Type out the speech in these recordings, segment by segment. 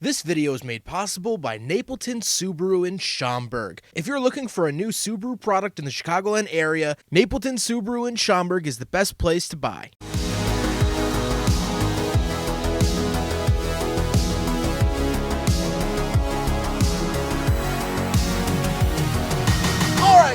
This video is made possible by Napleton Subaru in Schaumburg. If you're looking for a new Subaru product in the Chicagoland area, Napleton Subaru in Schaumburg is the best place to buy.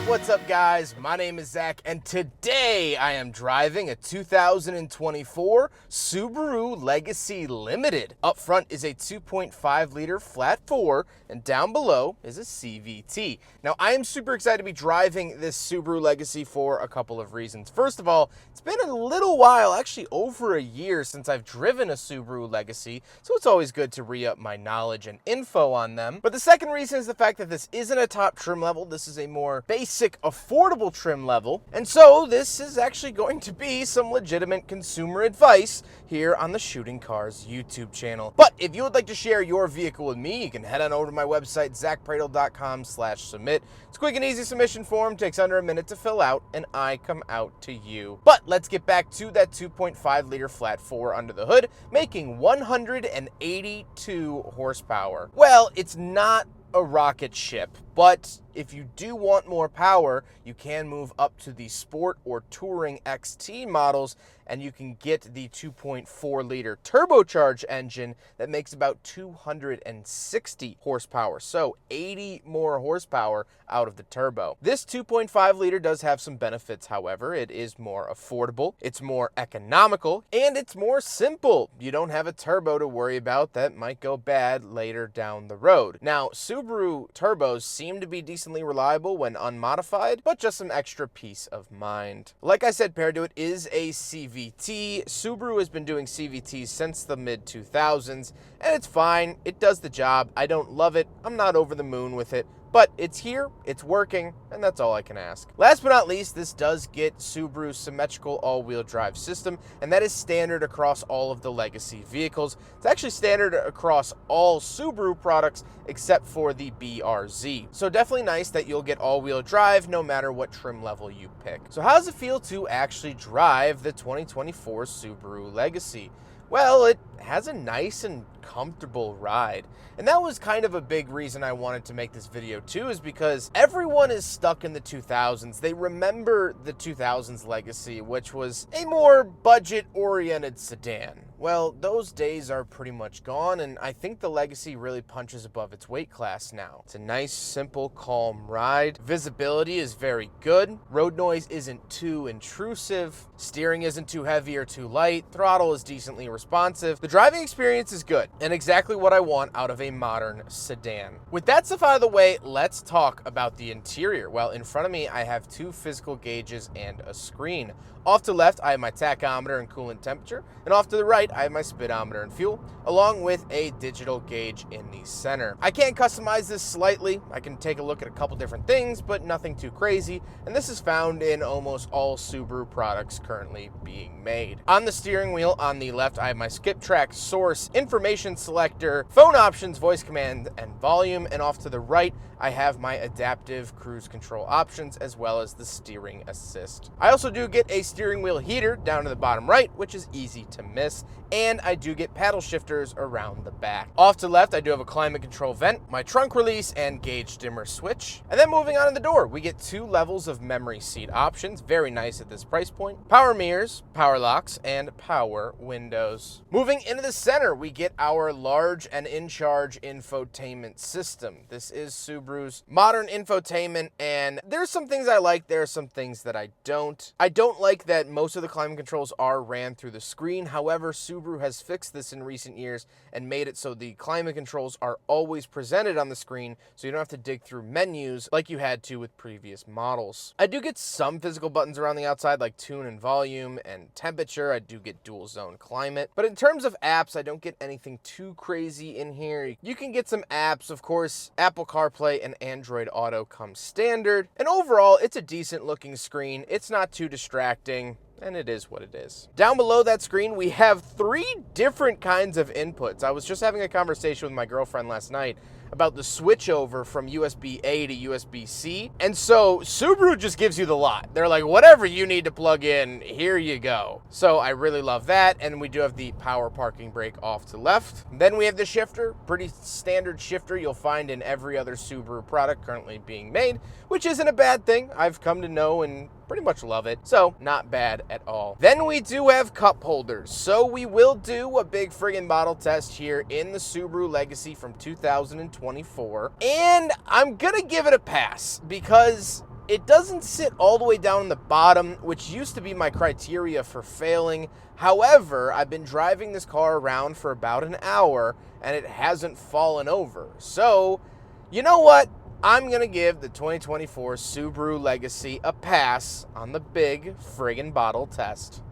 What's up, guys? My name is Zach, and today I am driving a 2024 Subaru Legacy Limited. Up front is a 2.5 liter flat 4, and down below is a CVT. Now, I am super excited to be driving this Subaru Legacy for a couple of reasons. First of all, it's been a little while, actually over a year, since I've driven a Subaru Legacy, so it's always good to re-up my knowledge and info on them. But the second reason is the fact that this isn't a top trim level. This is a more basic, affordable trim level, and so this is actually going to be some legitimate consumer advice here on the Shooting Cars YouTube channel. But if you would like to share your vehicle with me, you can head on over to my website, zackpradel.com/submit. It's a quick and easy submission form, takes under a minute to fill out, and I come out to you. But let's get back to that 2.5 liter flat 4 under the hood, making 182 horsepower. Well, it's not a rocket ship, but if you do want more power, you can move up to the Sport or Touring XT models, and you can get the 2.4 liter turbocharged engine that makes about 260 horsepower, so 80 more horsepower out of the turbo. This 2.5 liter does have some benefits, however. It is more affordable, it's more economical, and it's more simple. You don't have a turbo to worry about that might go bad later down the road. Now, Subaru turbos seem to be decently reliable when unmodified, but just some extra peace of mind. Like I said, paired to it is a CVT. Subaru has been doing CVTs since the mid-2000s, and it's fine. It does the job. I don't love it. I'm not over the moon with it, but it's here, it's working, and that's all I can ask. Last but not least, this does get Subaru's symmetrical all-wheel drive system, and that is standard across all of the Legacy vehicles. It's actually standard across all Subaru products except for the BRZ. So definitely nice that you'll get all-wheel drive no matter what trim level you pick. So how does it feel to actually drive the 2024 Subaru Legacy? Well, it has a nice and comfortable ride. And that was kind of a big reason I wanted to make this video too, is because everyone is stuck in the 2000s. They remember the 2000s Legacy, which was a more budget-oriented sedan. Well, those days are pretty much gone, and I think the Legacy really punches above its weight class now. It's a nice, simple, calm ride. Visibility is very good. Road noise isn't too intrusive. Steering isn't too heavy or too light. Throttle is decently responsive. The driving experience is good, and exactly what I want out of a modern sedan. With that stuff out of the way, let's talk about the interior. Well, in front of me, I have two physical gauges and a screen. Off to the left, I have my tachometer and coolant temperature, and off to the right, I have my speedometer and fuel, along with a digital gauge in the center. I can customize this slightly. I can take a look at a couple different things, but nothing too crazy, and this is found in almost all Subaru products currently being made. On the steering wheel, on the left, I have my skip track, source, information selector, phone options, voice command, and volume, and off to the right, I have my adaptive cruise control options as well as the steering assist. I also do get a steering wheel heater down to the bottom right, which is easy to miss, and I do get paddle shifters around the back. Off to the left, I do have a climate control vent, my trunk release, and gauge dimmer switch. And then moving on in the door, we get 2 levels of memory seat options, very nice at this price point. Power mirrors, power locks, and power windows. Moving into the center, we get our large and in-charge infotainment system. This is Subaru's modern infotainment, and there's some things I like, there are some things that I don't. I don't like that most of the climate controls are ran through the screen. However, Subaru has fixed this in recent years and made it so the climate controls are always presented on the screen, so you don't have to dig through menus like you had to with previous models. I do get some physical buttons around the outside like tune and volume and temperature. I do get dual zone climate, but in terms of apps, I don't get anything too crazy in here. You can get some apps, of course. Apple CarPlay and Android Auto come standard, and overall it's a decent looking screen. It's not too distracting, and it is what it is. Down below that screen, we have 3 different kinds of inputs. I was just having a conversation with my girlfriend last night about the switch over from USB-A to USB-C. And so Subaru just gives you the lot. They're like, whatever you need to plug in, here you go. So I really love that. And we do have the power parking brake off to left. Then we have the shifter, pretty standard shifter you'll find in every other Subaru product currently being made, which isn't a bad thing. I've come to know and pretty much love it, so not bad at all. Then we do have cup holders, so we will do a big friggin' bottle test here in the Subaru Legacy from 2024, and I'm gonna give it a pass because it doesn't sit all the way down in the bottom, which used to be my criteria for failing. However, I've been driving this car around for about an hour and it hasn't fallen over. So, you know what? I'm going to give the 2024 Subaru Legacy a pass on the big friggin' bottle test.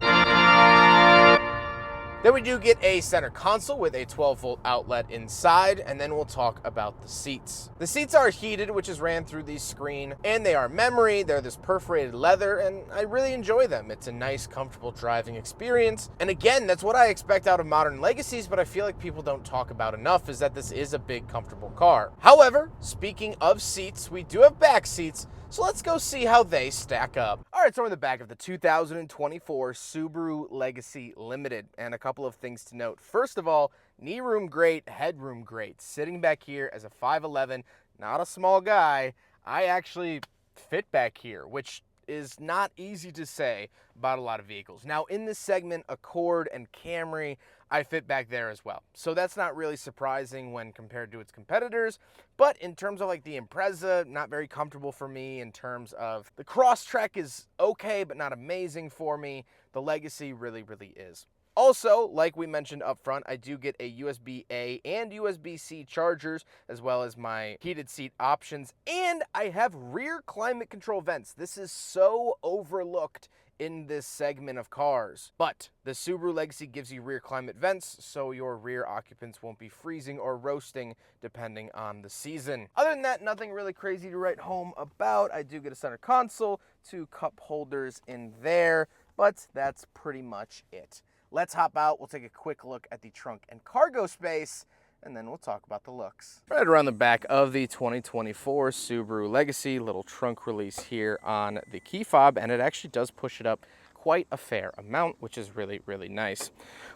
Then we do get a center console with a 12-volt outlet inside, and then we'll talk about the seats. The seats are heated, which is ran through the screen, and they are memory. They're this perforated leather, and I really enjoy them. It's a nice, comfortable driving experience. And again, that's what I expect out of modern Legacies, but I feel like people don't talk about enough, is that this is a big, comfortable car. However, speaking of seats, we do have back seats, so let's go see how they stack up. All right, so we're in the back of the 2024 Subaru Legacy Limited, and a couple of things to note. First of all, knee room great, headroom great. Sitting back here as a 5'11", not a small guy, I actually fit back here, which is not easy to say about a lot of vehicles. Now, in this segment, Accord and Camry, I fit back there as well. So that's not really surprising when compared to its competitors. But in terms of like the Impreza, not very comfortable for me. In terms of the Crosstrek is okay, but not amazing for me. The Legacy really, really is. Also, like we mentioned up front, I do get a USB-A and USB-C chargers, as well as my heated seat options, and I have rear climate control vents. This is so overlooked in this segment of cars. But the Subaru Legacy gives you rear climate vents, so your rear occupants won't be freezing or roasting depending on the season. Other than that, nothing really crazy to write home about. I do get a center console, 2 cup holders in there, but that's pretty much it. Let's hop out. We'll take a quick look at the trunk and cargo space, and then we'll talk about the looks. Right around the back of the 2024 Subaru Legacy, little trunk release here on the key fob, and it actually does push it up quite a fair amount, which is really, really nice.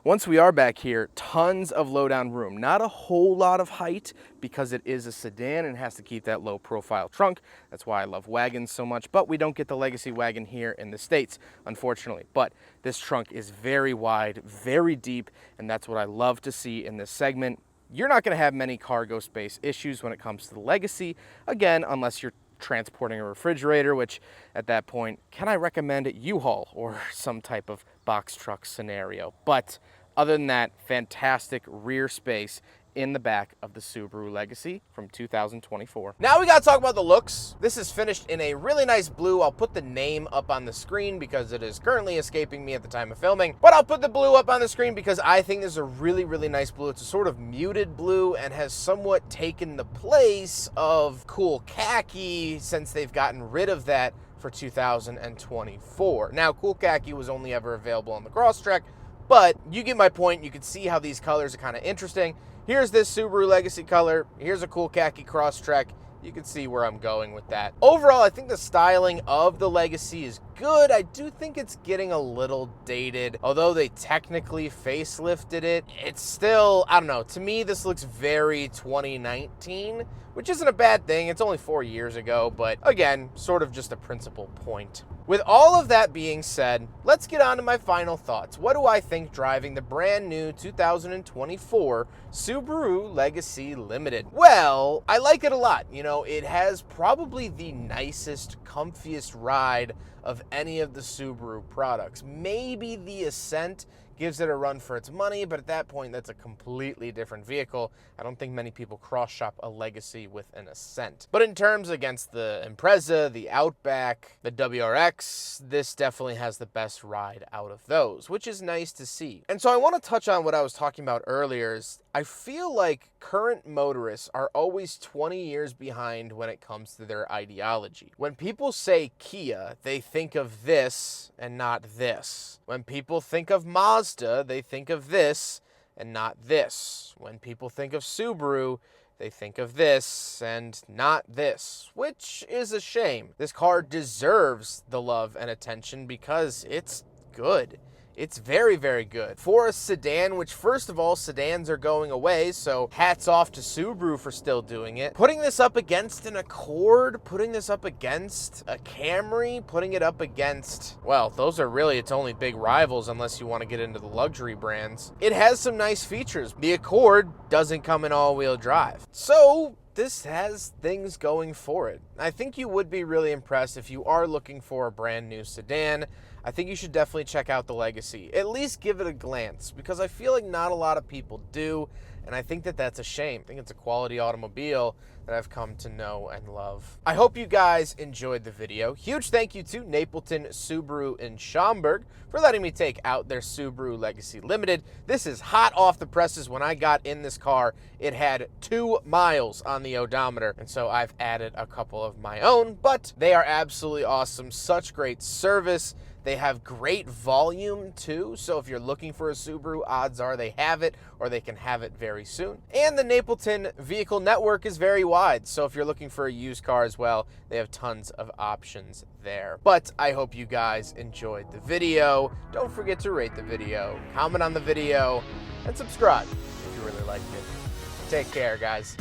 Once we are back here, tons of low down room. Not a whole lot of height because it is a sedan and has to keep that low profile trunk. That's why I love wagons so much, but we don't get the Legacy wagon here in the States, unfortunately. But this trunk is very wide, very deep, and that's what I love to see in this segment. You're not going to have many cargo space issues when it comes to the Legacy, again, unless you're transporting a refrigerator, which at that point, can I recommend U-Haul or some type of box truck scenario? But other than that, fantastic rear space in the back of the Subaru Legacy from 2024. Now we gotta talk about the looks. This is finished in a really nice blue. I'll put the name up on the screen because it is currently escaping me at the time of filming, but I'll put the blue up on the screen because I think this is a really, really nice blue. It's a sort of muted blue and has somewhat taken the place of cool khaki since they've gotten rid of that for 2024. Now, cool khaki was only ever available on the Crosstrek, but you get my point. You can see how these colors are kind of interesting. Here's this Subaru Legacy color. Here's a cool khaki Crosstrek. You can see where I'm going with that. Overall, I think the styling of the Legacy is good. I do think it's getting a little dated. Although they technically facelifted it, it's still, I don't know. To me, this looks very 2019, which isn't a bad thing. It's only 4 years ago, but again, sort of just a principal point. With all of that being said, let's get on to my final thoughts. What do I think driving the brand new 2024 Subaru Legacy Limited? Well, I like it a lot. You know, it has probably the nicest, comfiest ride of any of the Subaru products. Maybe the Ascent gives it a run for its money, but at that point, that's a completely different vehicle. I don't think many people cross-shop a Legacy with an Ascent. But in terms against the Impreza, the Outback, the WRX, this definitely has the best ride out of those, which is nice to see. And so I want to touch on what I was talking about earlier. Is I feel like current motorists are always 20 years behind when it comes to their ideology. When people say Kia, they think of this and not this. When people think of Mazda, they think of this and not this. When people think of Subaru, they think of this and not this, which is a shame. This car deserves the love and attention because it's good. It's very, very good. For a sedan, which first of all, sedans are going away, so hats off to Subaru for still doing it. Putting this up against an Accord, putting this up against a Camry, putting it up against, well, those are really its only big rivals unless you want to get into the luxury brands. It has some nice features. The Accord doesn't come in all-wheel drive. So this has things going for it. I think you would be really impressed if you are looking for a brand new sedan. I think you should definitely check out the Legacy. At least give it a glance, because I feel like not a lot of people do, and I think that that's a shame. I think it's a quality automobile that I've come to know and love. I hope you guys enjoyed the video. Huge thank you to Napleton Subaru in Schaumburg for letting me take out their Subaru Legacy Limited. This is hot off the presses. When I got in this car, it had 2 miles on the odometer, and so I've added a couple of my own, but they are absolutely awesome. Such great service. They have great volume too, so if you're looking for a Subaru, odds are they have it, or they can have it very soon. And the Napleton vehicle network is very wide, so if you're looking for a used car as well, they have tons of options there. But I hope you guys enjoyed the video. Don't forget to rate the video, comment on the video, and subscribe if you really liked it. Take care, guys.